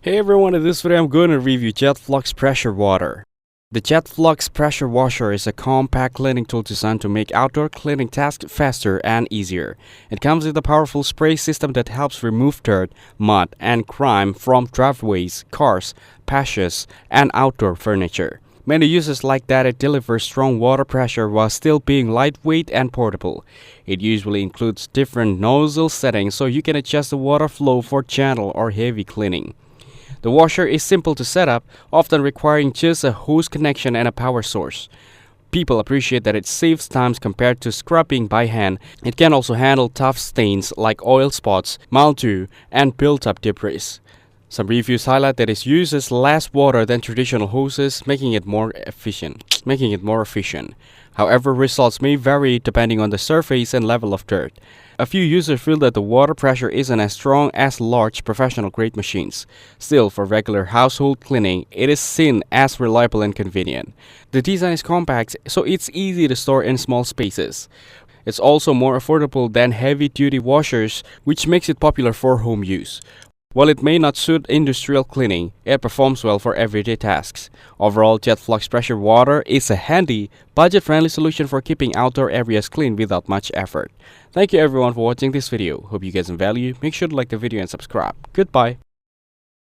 Hey everyone, in this video I'm going to review JetFlux Pressure Water. The JetFlux Pressure Washer is a compact cleaning tool designed to make outdoor cleaning tasks faster and easier. It comes with a powerful spray system that helps remove dirt, mud, and grime from driveways, cars, patches, and outdoor furniture. Many users like that it delivers strong water pressure while still being lightweight and portable. It usually includes different nozzle settings so you can adjust the water flow for gentle or heavy cleaning. The washer is simple to set up, often requiring just a hose connection and a power source. People appreciate that it saves time compared to scrubbing by hand. It can also handle tough stains like oil spots, mildew, and built-up debris. Some reviews highlight that it uses less water than traditional hoses, making it more efficient. However, results may vary depending on the surface and level of dirt. A few users feel that the water pressure isn't as strong as large professional-grade machines. Still, for regular household cleaning, it is seen as reliable and convenient. The design is compact, so it's easy to store in small spaces. It's also more affordable than heavy-duty washers, which makes it popular for home use. While it may not suit industrial cleaning, it performs well for everyday tasks. Overall, JetFlux Pressure Water is a handy, budget-friendly solution for keeping outdoor areas clean without much effort. Thank you everyone for watching this video. Hope you get some value. Make sure to like the video and subscribe. Goodbye.